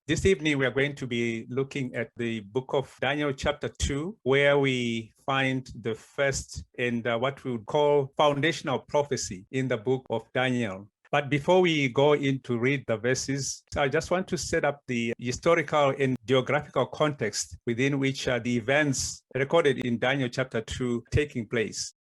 This evening, we are going to be looking at the book of Daniel chapter 2, where we find the first and what we would call foundational prophecy in the book of Daniel. But before we go in to read the verses, I just want to set up the historical and geographical context within which the events recorded in Daniel chapter 2 taking place.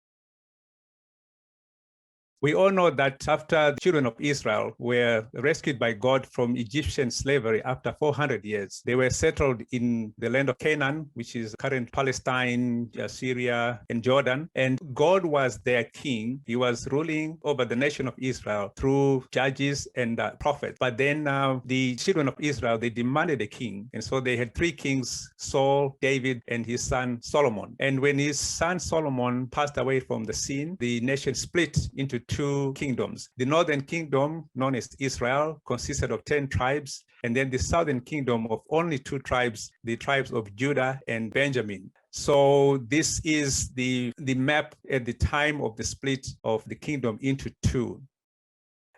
We all know that after the children of Israel were rescued by God from Egyptian slavery after 400 years, they were settled in the land of Canaan, which is current Palestine, Syria, and Jordan. And God was their king. He was ruling over the nation of Israel through judges and prophets. But then the children of Israel, they demanded a king. And so they had three kings, Saul, David, and his son Solomon. And when his son Solomon passed away from the scene, the nation split into two kingdoms. The northern kingdom, known as Israel, consisted of 10 tribes, and then the southern kingdom of only 2 tribes, the tribes of Judah and Benjamin. So this is the map at the time of the split of the kingdom into 2.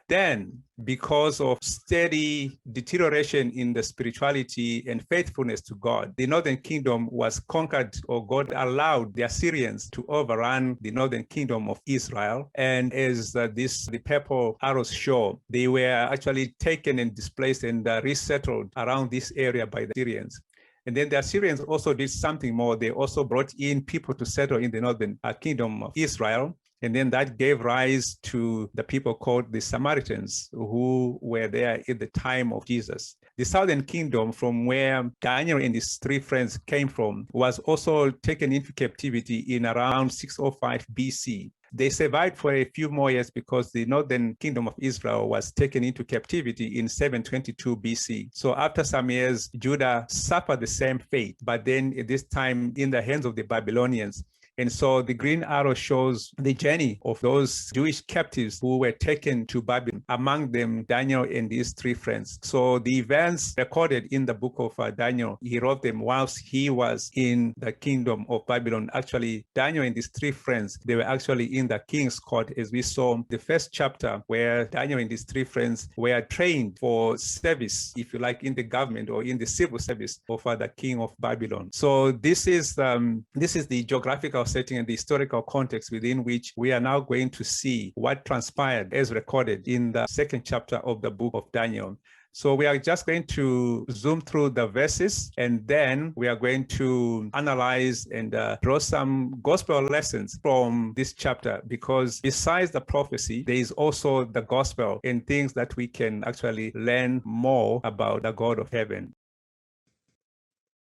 Then, because of steady deterioration in the spirituality and faithfulness to God, the northern kingdom was conquered, or God allowed the Assyrians to overrun the northern kingdom of Israel. And as the purple arrows show, they were actually taken and displaced and resettled around this area by the Assyrians. And then the Assyrians also did something more. They also brought in people to settle in the northern kingdom of Israel. And then that gave rise to the people called the Samaritans, who were there at the time of Jesus. The southern kingdom, from where Daniel and his 3 friends came from, was also taken into captivity in around 605 BC. They survived for a few more years because the northern kingdom of Israel was taken into captivity in 722 BC. So after some years, Judah suffered the same fate, but then at this time in the hands of the Babylonians. And so the green arrow shows the journey of those Jewish captives who were taken to Babylon, among them Daniel and his 3 friends. So the events recorded in the book of Daniel, he wrote them whilst he was in the kingdom of Babylon. Actually, Daniel and his 3 friends, they were actually in the king's court, as we saw the first chapter, where Daniel and his 3 friends were trained for service, if you like, in the government or in the civil service of the king of Babylon. So this is the geographical setting and the historical context within which we are now going to see what transpired as recorded in the 2nd chapter of the book of Daniel. So we are just going to zoom through the verses, and then we are going to analyze and draw some gospel lessons from this chapter, because besides the prophecy, there is also the gospel and things that we can actually learn more about the God of heaven.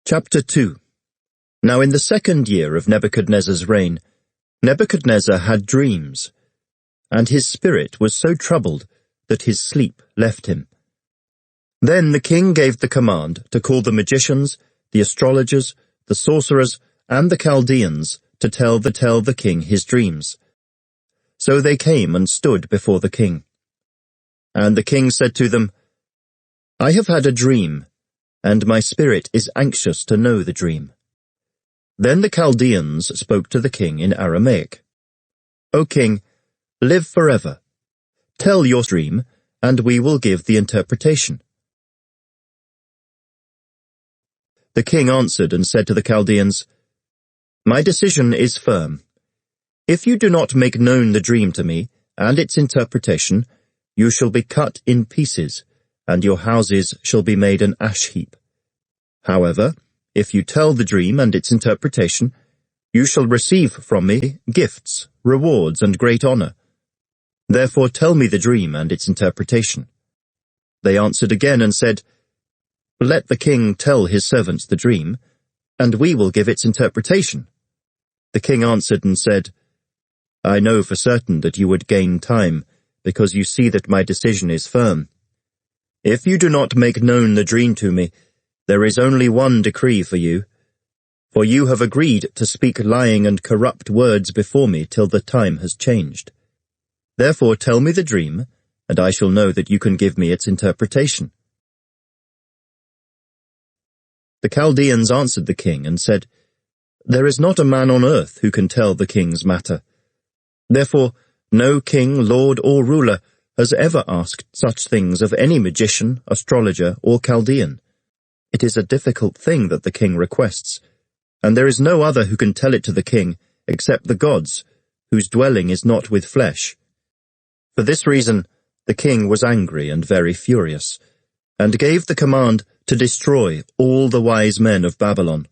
Chapter 2. Now in the 2nd year of Nebuchadnezzar's reign, Nebuchadnezzar had dreams, and his spirit was so troubled that his sleep left him. Then the king gave the command to call the magicians, the astrologers, the sorcerers, and the Chaldeans to tell the king his dreams. So they came and stood before the king. And the king said to them, "I have had a dream, and my spirit is anxious to know the dream." Then the Chaldeans spoke to the king in Aramaic. "O king, live forever. Tell your dream, and we will give the interpretation." The king answered and said to the Chaldeans, "My decision is firm. If you do not make known the dream to me and its interpretation, you shall be cut in pieces, and your houses shall be made an ash heap. However, if you tell the dream and its interpretation, you shall receive from me gifts, rewards, and great honor. Therefore tell me the dream and its interpretation." They answered again and said, "Let the king tell his servants the dream, and we will give its interpretation." The king answered and said, "I know for certain that you would gain time, because you see that my decision is firm. If you do not make known the dream to me, there is only one decree for you, for you have agreed to speak lying and corrupt words before me till the time has changed. Therefore tell me the dream, and I shall know that you can give me its interpretation." The Chaldeans answered the king and said, "There is not a man on earth who can tell the king's matter. Therefore no king, lord, or ruler has ever asked such things of any magician, astrologer, or Chaldean. It is a difficult thing that the king requests, and there is no other who can tell it to the king except the gods, whose dwelling is not with flesh. For this reason, the king was angry and very furious, and gave the command to destroy all the wise men of Babylon.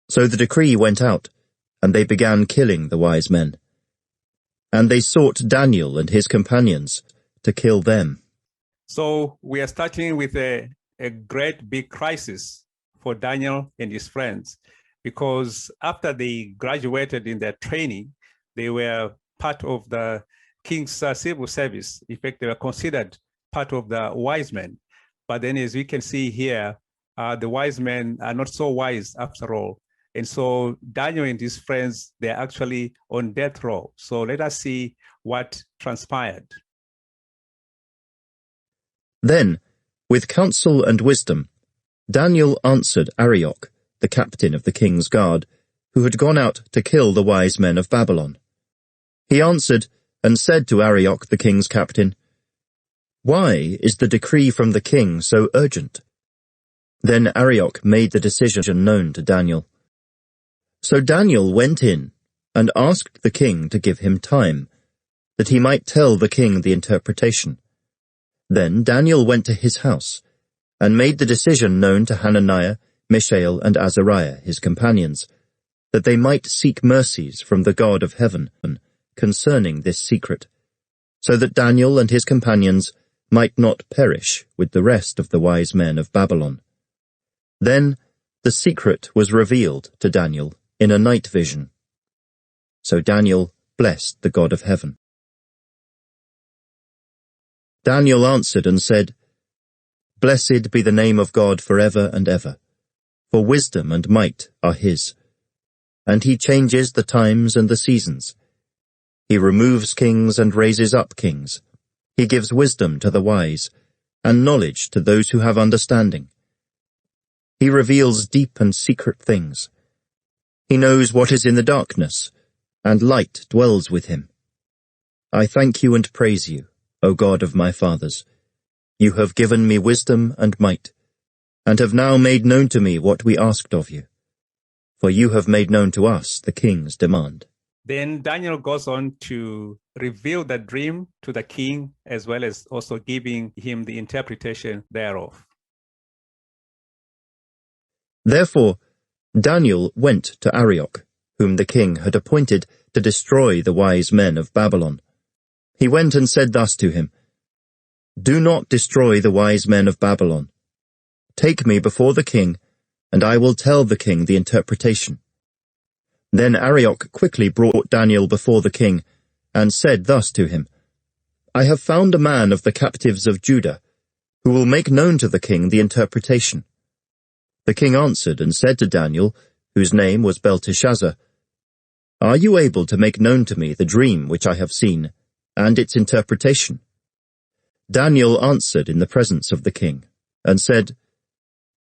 So the decree went out, and they began killing the wise men. And they sought Daniel and his companions to kill them. So we are starting with a great big crisis for Daniel and his friends, because after they graduated in their training, they were part of the king's civil service. In fact, they were considered part of the wise men. But then, as we can see here, the wise men are not so wise after all. And so Daniel and his friends, they're actually on death row. So let us see what transpired. Then, with counsel and wisdom, Daniel answered Arioch, the captain of the king's guard, who had gone out to kill the wise men of Babylon. He answered and said to Arioch, the king's captain, "Why is the decree from the king so urgent?" Then Arioch made the decision known to Daniel. So Daniel went in and asked the king to give him time, that he might tell the king the interpretation. Then Daniel went to his house and made the decision known to Hananiah, Mishael, and Azariah, his companions, that they might seek mercies from the God of heaven concerning this secret, so that Daniel and his companions might not perish with the rest of the wise men of Babylon. Then the secret was revealed to Daniel in a night vision. So Daniel blessed the God of heaven. Daniel answered and said, "Blessed be the name of God forever and ever, for wisdom and might are his. And he changes the times and the seasons. He removes kings and raises up kings. He gives wisdom to the wise, and knowledge to those who have understanding. He reveals deep and secret things. He knows what is in the darkness, and light dwells with him. I thank you and praise you, O God of my fathers. You have given me wisdom and might, and have now made known to me what we asked of you. For you have made known to us the king's demand." Then Daniel goes on to reveal the dream to the king, as well as also giving him the interpretation thereof. Therefore Daniel went to Arioch, whom the king had appointed to destroy the wise men of Babylon. He went and said thus to him, "Do not destroy the wise men of Babylon. Take me before the king, and I will tell the king the interpretation." Then Arioch quickly brought Daniel before the king, and said thus to him, "I have found a man of the captives of Judah, who will make known to the king the interpretation." The king answered and said to Daniel, whose name was Belteshazzar, "Are you able to make known to me the dream which I have seen, and its interpretation?" Daniel answered in the presence of the king, and said,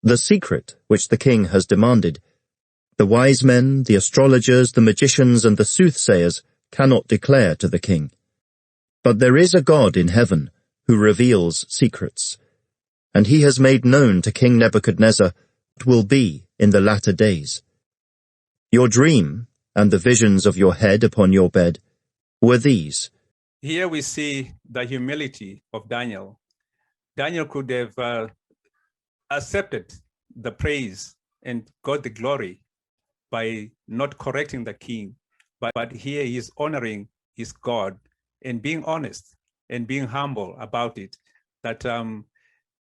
"The secret which the king has demanded, the wise men, the astrologers, the magicians, and the soothsayers cannot declare to the king. But there is a God in heaven who reveals secrets, and he has made known to King Nebuchadnezzar what will be in the latter days. Your dream and the visions of your head upon your bed were these." Here we see the humility of Daniel. Daniel could have accepted the praise and got the glory by not correcting the king. But here he is honoring his God and being honest and being humble about it, that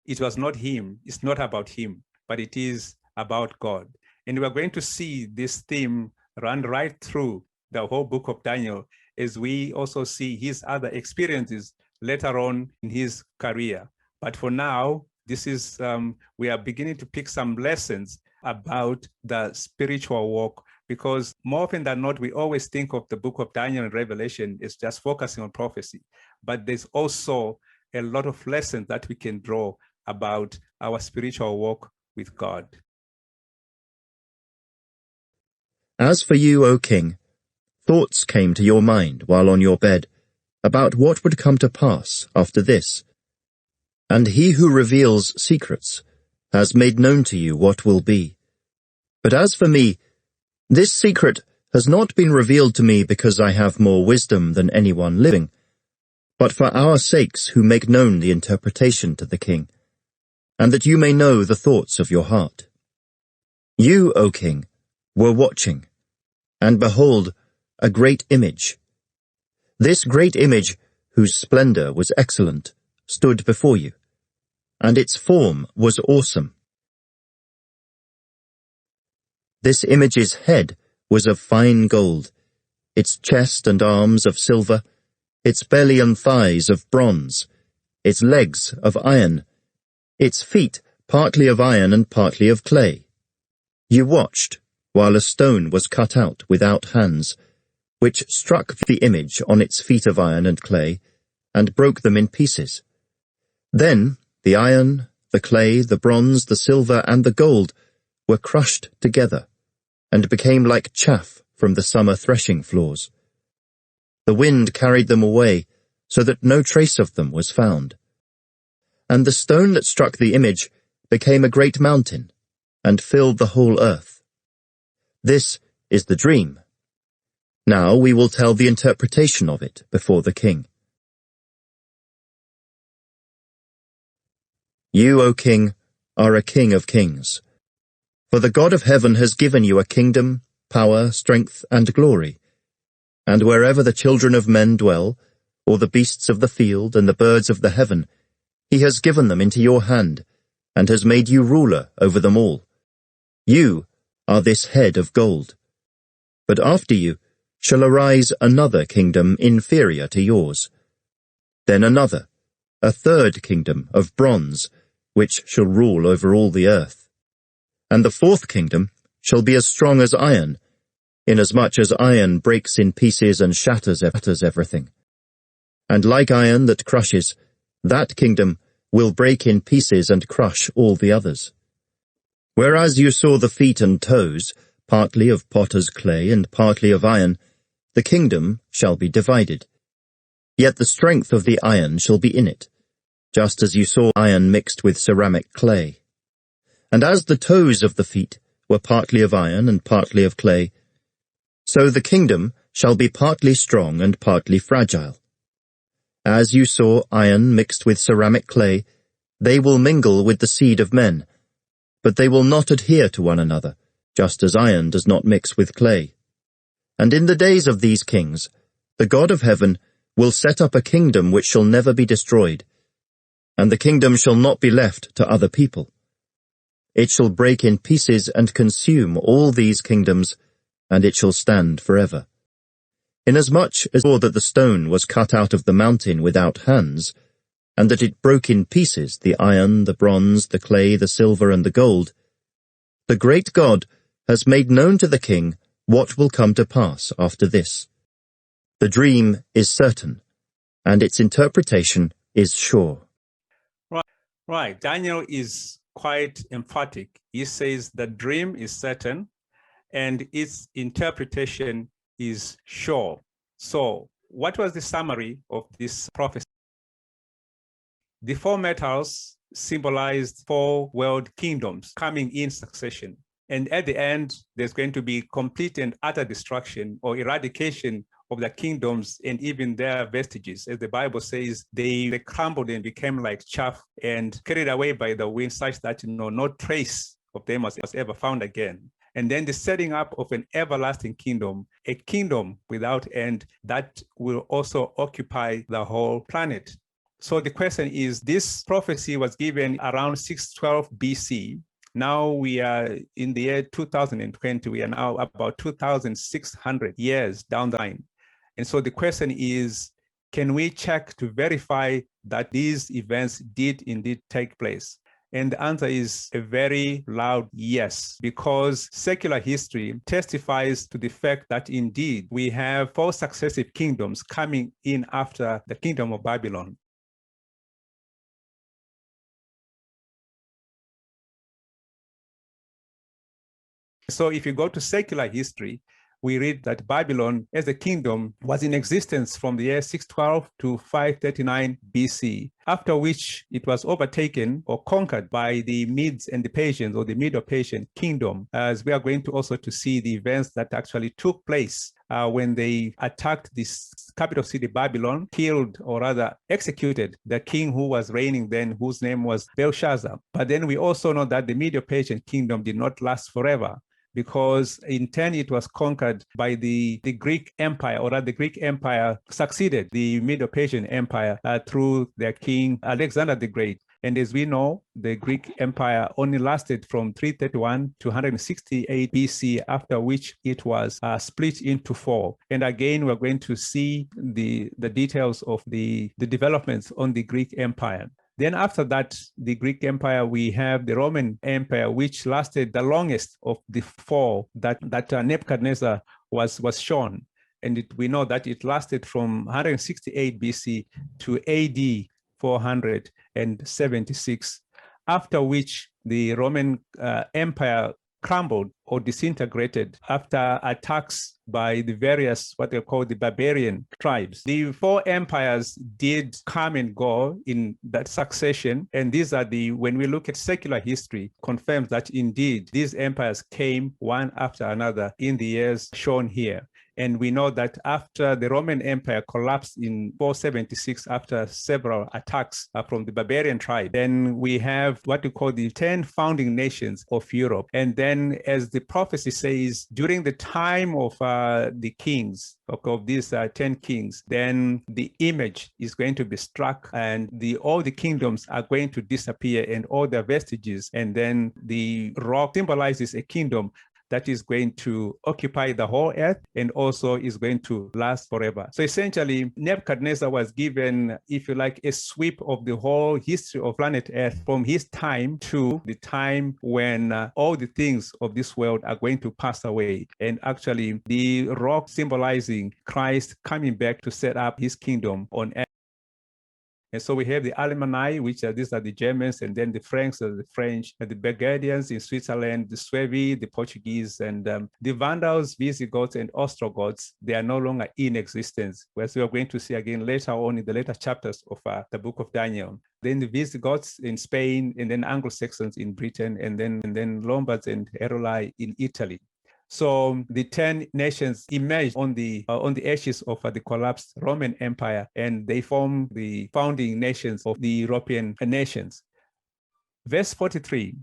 it was not him, it's not about him, but it is about God. And we're going to see this theme run right through the whole book of Daniel, as we also see his other experiences later on in his career. But for now, this is we are beginning to pick some lessons about the spiritual walk, because more often than not, we always think of the book of Daniel and Revelation as just focusing on prophecy. But there's also a lot of lessons that we can draw about our spiritual walk with God. As for you, O king, thoughts came to your mind while on your bed about what would come to pass after this. And he who reveals secrets has made known to you what will be. But as for me, this secret has not been revealed to me because I have more wisdom than anyone living, but for our sakes who make known the interpretation to the king, and that you may know the thoughts of your heart. You, O king, were watching, and behold, a great image. This great image, whose splendor was excellent, stood before you, and its form was awesome. This image's head was of fine gold, its chest and arms of silver, its belly and thighs of bronze, its legs of iron, its feet partly of iron and partly of clay. You watched, while a stone was cut out without hands, which struck the image on its feet of iron and clay, and broke them in pieces. Then the iron, the clay, the bronze, the silver, and the gold were crushed together, and became like chaff from the summer threshing floors. The wind carried them away, so that no trace of them was found. And the stone that struck the image became a great mountain, and filled the whole earth. This is the dream. Now we will tell the interpretation of it before the king. You, O king, are a king of kings. For the God of heaven has given you a kingdom, power, strength, and glory. And wherever the children of men dwell, or the beasts of the field and the birds of the heaven, he has given them into your hand, and has made you ruler over them all. You are this head of gold. But after you shall arise another kingdom inferior to yours. Then another, a third kingdom of bronze, which shall rule over all the earth. And the fourth kingdom shall be as strong as iron, inasmuch as iron breaks in pieces and shatters everything. And like iron that crushes, that kingdom will break in pieces and crush all the others. Whereas you saw the feet and toes, partly of potter's clay and partly of iron, the kingdom shall be divided. Yet the strength of the iron shall be in it, just as you saw iron mixed with ceramic clay. And as the toes of the feet were partly of iron and partly of clay, so the kingdom shall be partly strong and partly fragile. As you saw iron mixed with ceramic clay, they will mingle with the seed of men, but they will not adhere to one another, just as iron does not mix with clay. And in the days of these kings, the God of heaven will set up a kingdom which shall never be destroyed, and the kingdom shall not be left to other people. It shall break in pieces and consume all these kingdoms, and it shall stand forever. Inasmuch as saw that the stone was cut out of the mountain without hands, and that it broke in pieces the iron, the bronze, the clay, the silver, and the gold, the great God has made known to the king what will come to pass after this. The dream is certain, and its interpretation is sure. Right. Daniel is quite emphatic. He says the dream is certain and its interpretation is sure. So, what was the summary of this prophecy? The four metals symbolized four world kingdoms coming in succession. And at the end, there's going to be complete and utter destruction or eradication of the kingdoms and even their vestiges. As the Bible says, they crumbled and became like chaff and carried away by the wind, such that no trace of them was ever found again. And then the setting up of an everlasting kingdom, a kingdom without end that will also occupy the whole planet. So the question is, this prophecy was given around 612 BC. Now we are in the year 2020. We are now about 2,600 years down the line. And so the question is, can we check to verify that these events did indeed take place? And the answer is a very loud yes, because secular history testifies to the fact that indeed we have four successive kingdoms coming in after the kingdom of Babylon. So if you go to secular history, we read that Babylon as a kingdom was in existence from the year 612 to 539 BC, after which it was overtaken or conquered by the Medes and the Persians, or the Medo-Persian kingdom, as we are going to also to see the events that actually took place when they attacked this capital city, Babylon, killed, or rather executed, the king who was reigning then, whose name was Belshazzar. But then we also know that the Medo-Persian kingdom did not last forever, because in turn it was conquered by the Greek Empire, or that the Greek Empire succeeded the Medo-Persian Empire through their king Alexander the Great. And as we know, the Greek Empire only lasted from 331 to 168 BC, after which it was split into four. And again, we're going to see the details of the developments on the Greek Empire. Then after that, the Greek Empire, we have the Roman Empire, which lasted the longest of the four that Nebuchadnezzar was shown. And we know that it lasted from 168 BC to AD 476, after which the Roman Empire crumbled or disintegrated after attacks by the various, what they call the barbarian tribes. The four empires did come and go in that succession. And these are when we look at secular history, confirms that indeed these empires came one after another in the years shown here. And we know that after the Roman Empire collapsed in 476, after several attacks from the barbarian tribe, then we have what we call the 10 founding nations of Europe. And then, as the prophecy says, during the time of the kings, of these 10 kings, then the image is going to be struck, and all the kingdoms are going to disappear, and all their vestiges. And then the rock symbolizes a kingdom that is going to occupy the whole earth and also is going to last forever. So essentially, Nebuchadnezzar was given, if you like, a sweep of the whole history of planet Earth from his time to the time when all the things of this world are going to pass away. And actually, the rock symbolizing Christ coming back to set up his kingdom on earth. And so we have the Alemanni, which these are the Germans, and then the Franks, the French, and the Burgundians in Switzerland, the Suevi, the Portuguese, and the Vandals, Visigoths, and Ostrogoths. They are no longer in existence, as we are going to see again later on in the later chapters of the book of Daniel. Then the Visigoths in Spain, and then Anglo-Saxons in Britain, and then Lombards and Heruli in Italy. So the 10 nations emerged on the ashes of the collapsed Roman Empire, and they form the founding nations of the European nations. Verse 43,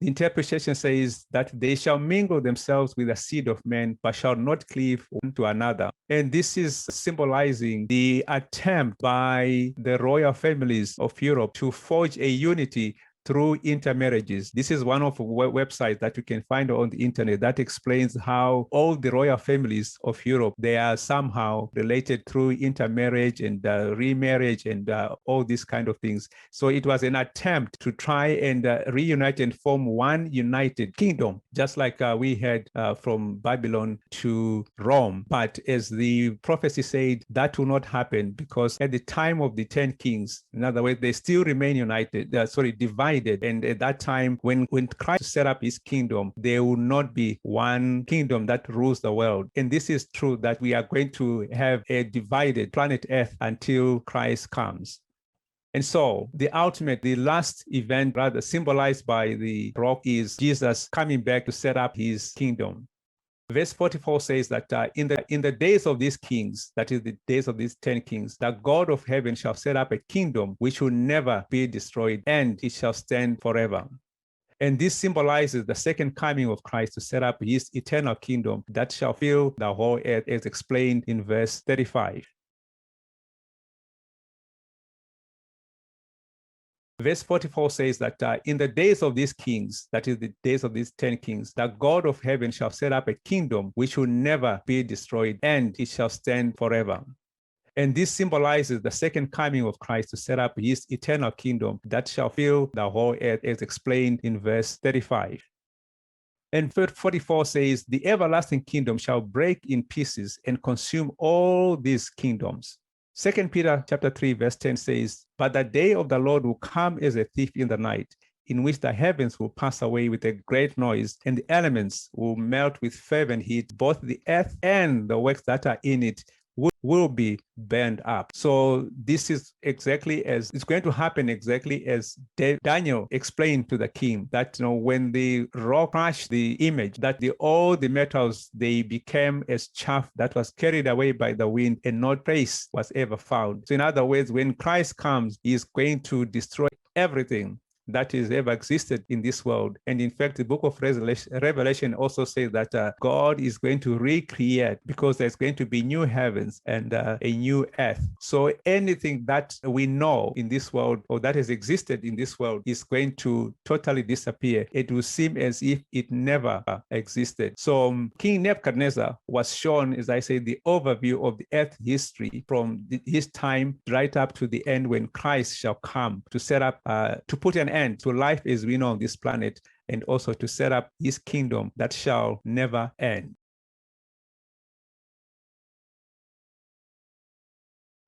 the interpretation says that they shall mingle themselves with the seed of men, but shall not cleave one to another. And this is symbolizing the attempt by the royal families of Europe to forge a unity through intermarriages. This is one of the websites that you can find on the internet that explains how all the royal families of Europe, they are somehow related through intermarriage and remarriage and all these kind of things. So it was an attempt to try and reunite and form one united kingdom, just like we had from Babylon to Rome. But as the prophecy said, that will not happen, because at the time of the 10 kings, in other words, they still remain united, divided. And at that time, when Christ set up his kingdom, there will not be one kingdom that rules the world. And this is true, that we are going to have a divided planet Earth until Christ comes. And so the last event, rather symbolized by the rock, is Jesus coming back to set up his kingdom. Verse 44 says that in the days of these kings, that is the days of these 10 kings, the God of heaven shall set up a kingdom which will never be destroyed, and it shall stand forever. And this symbolizes the second coming of Christ to set up his eternal kingdom that shall fill the whole earth, as explained in verse 35. Verse 44 says that in the days of these kings, that is the days of these 10 kings, the God of heaven shall set up a kingdom which will never be destroyed, and it shall stand forever. And this symbolizes the second coming of Christ to set up his eternal kingdom that shall fill the whole earth, as explained in verse 35. And verse 44 says, the everlasting kingdom shall break in pieces and consume all these kingdoms. 2 Peter chapter 3, verse 10 says, but the day of the Lord will come as a thief in the night, in which the heavens will pass away with a great noise, and the elements will melt with fervent heat. Both the earth and the works that are in it will be burned up. So this is exactly as it's going to happen, exactly as Daniel explained to the king, that when the rock crushed the image, that all the metals, they became as chaff that was carried away by the wind, and no trace was ever found. So in other words, when Christ comes, he is going to destroy everything that has ever existed in this world. And in fact, the book of Revelation also says that God is going to recreate, because there's going to be new heavens and a new earth. So anything that we know in this world, or that has existed in this world, is going to totally disappear. It will seem as if it never existed. So King Nebuchadnezzar was shown, as I say, the overview of the earth history from his time right up to the end, when Christ shall come to set up, to put an end to life as we know on this planet, and also to set up his kingdom that shall never end.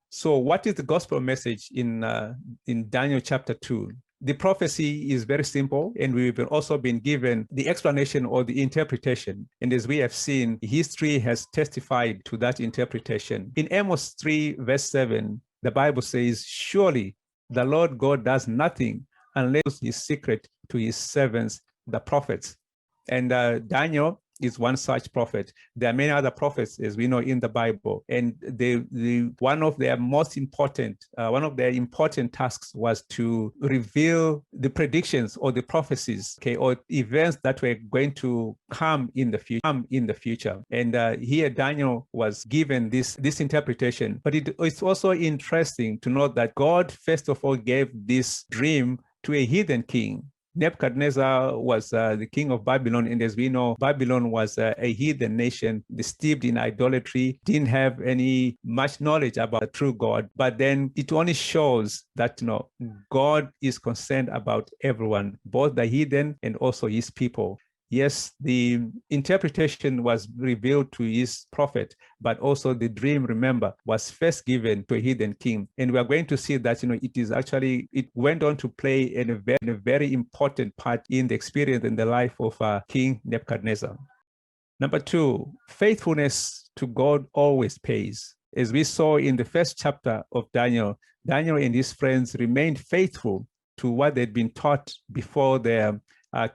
So what is the gospel message in Daniel chapter 2? The prophecy is very simple, and we've also been given the explanation or the interpretation. And as we have seen, history has testified to that interpretation. In Amos 3, verse 7, the Bible says, "Surely the Lord God does nothing unless his secret to his servants, the prophets." And Daniel is one such prophet. There are many other prophets, as we know, in the Bible. And one of their important tasks was to reveal the predictions or the prophecies, or events that were going to come in the future. And here Daniel was given this interpretation. But it's also interesting to note that God, first of all, gave this dream to a heathen king. Nebuchadnezzar was the king of Babylon, and as we know, Babylon was a heathen nation, steeped in idolatry, didn't have any much knowledge about the true God. But then it only shows that God is concerned about everyone, both the heathen and also his people. Yes, the interpretation was revealed to his prophet, but also the dream, remember, was first given to a heathen king. And we are going to see that, it went on to play a very important part in the experience and the life of King Nebuchadnezzar. Number 2, faithfulness to God always pays. As we saw in the first chapter of Daniel, Daniel and his friends remained faithful to what they'd been taught before their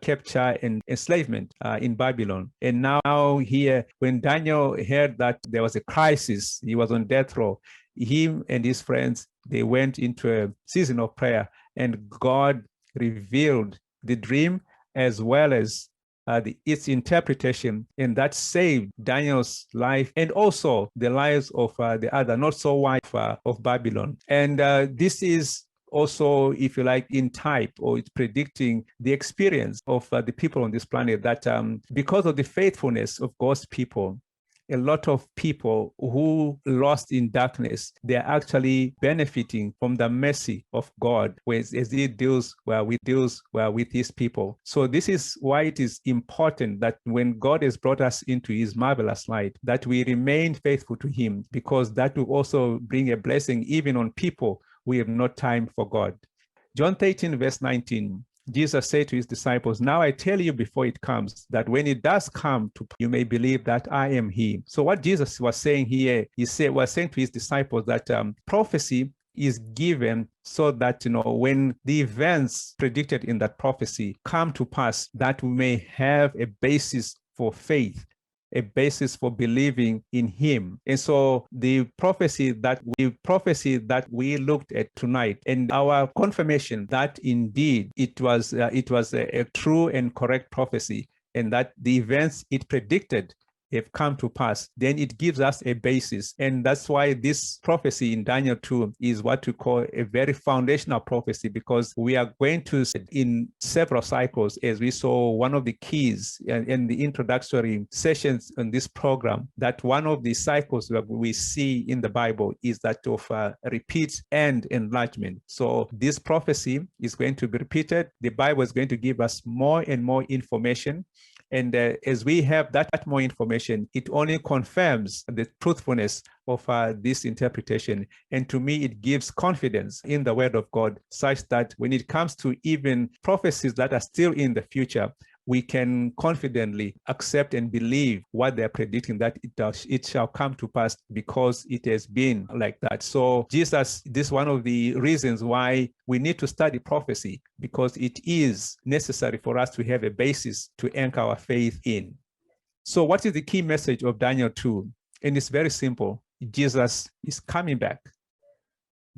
capture and enslavement in Babylon. And now here, when Daniel heard that there was a crisis, he was on death row, him and his friends, they went into a season of prayer, and God revealed the dream as well as its interpretation, and that saved Daniel's life and also the lives of the other not so white of Babylon. And this is also, if you like, in type, or it's predicting the experience of the people on this planet, that because of the faithfulness of God's people, a lot of people who lost in darkness, they are actually benefiting from the mercy of God as he deals with his people. So this is why it is important that when God has brought us into his marvelous light, that we remain faithful to him, because that will also bring a blessing even on people we have no time for God. John 13, verse 19, Jesus said to his disciples, "Now I tell you before it comes, that when it does come, you may believe that I am he." So what Jesus was saying here, was saying to his disciples that prophecy is given so that, when the events predicted in that prophecy come to pass, that we may have a basis for faith, a basis for believing in him. And so the prophecy that we looked at tonight, and our confirmation that indeed it was a true and correct prophecy, and that the events it predicted have come to pass, then it gives us a basis. And that's why this prophecy in Daniel 2 is what we call a very foundational prophecy, because we are going to, in several cycles, as we saw, one of the keys in the introductory sessions on this program, that one of the cycles that we see in the Bible is that of repeat and enlargement. So this prophecy is going to be repeated. The Bible is going to give us more and more information. And as we have that more information, it only confirms the truthfulness of this interpretation. And to me, it gives confidence in the word of God, such that when it comes to even prophecies that are still in the future, we can confidently accept and believe what they're predicting, that it shall come to pass, because it has been like that. So Jesus, this is one of the reasons why we need to study prophecy, because it is necessary for us to have a basis to anchor our faith in. So what is the key message of Daniel 2? And it's very simple. Jesus is coming back.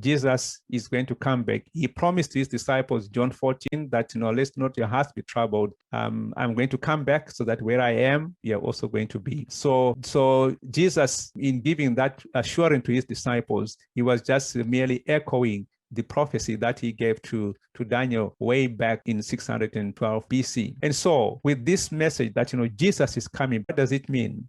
Jesus is going to come back. He promised to his disciples, John 14, that, let not your hearts be troubled. I'm going to come back so that where I am, you're also going to be. So Jesus, in giving that assurance to his disciples, he was just merely echoing the prophecy that he gave to Daniel way back in 612 BC. And so with this message that, Jesus is coming, what does it mean?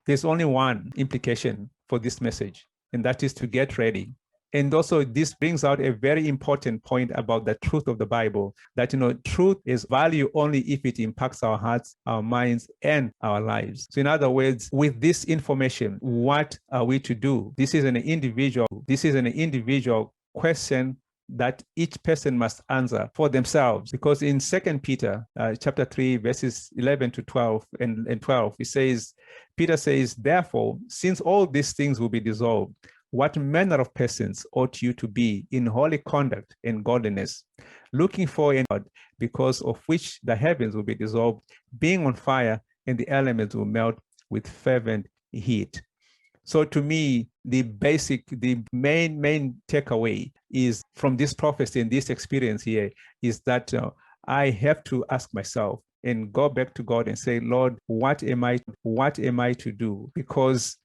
There's only one implication for this message, and that is to get ready. And also, this brings out a very important point about the truth of the Bible, that, truth is value only if it impacts our hearts, our minds, and our lives. So in other words, with this information, what are we to do? This is an individual question that each person must answer for themselves. Because in 2 Peter chapter 3, verses 11 to 12 and 12, Peter says, therefore, since all these things will be dissolved, what manner of persons ought you to be in holy conduct and godliness, looking for in God, because of which the heavens will be dissolved, being on fire, and the elements will melt with fervent heat. So to me, the main takeaway is from this prophecy and this experience here is that I have to ask myself and go back to God and say, Lord, what am I to do? Because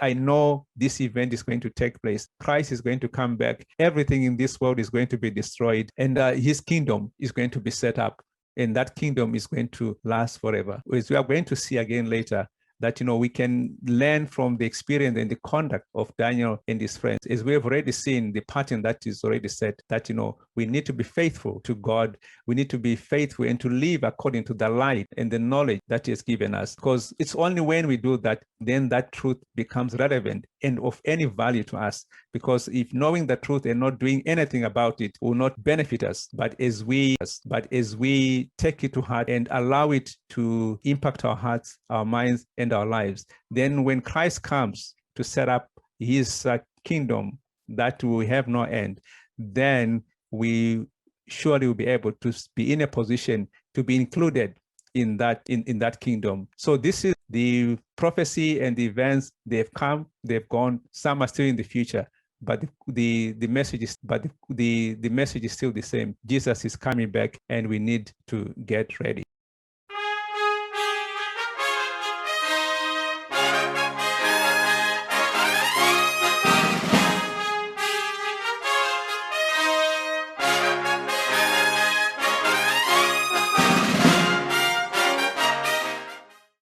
I know this event is going to take place. Christ is going to come back. Everything in this world is going to be destroyed, and his kingdom is going to be set up, and that kingdom is going to last forever. As we are going to see again later, that, we can learn from the experience and the conduct of Daniel and his friends. As we have already seen the pattern that is already set, that, we need to be faithful to God. We need to be faithful and to live according to the light and the knowledge that he has given us. Because it's only when we do that, then that truth becomes relevant and of any value to us. Because if knowing the truth and not doing anything about it will not benefit us, but as we take it to heart and allow it to impact our hearts, our minds, and our lives, then when Christ comes to set up his kingdom that will have no end, then we surely will be able to be in a position to be included in that kingdom. So this is the prophecy and the events. They've come, they've gone, some are still in the future, but the message is still the same. Jesus is coming back, and we need to get ready.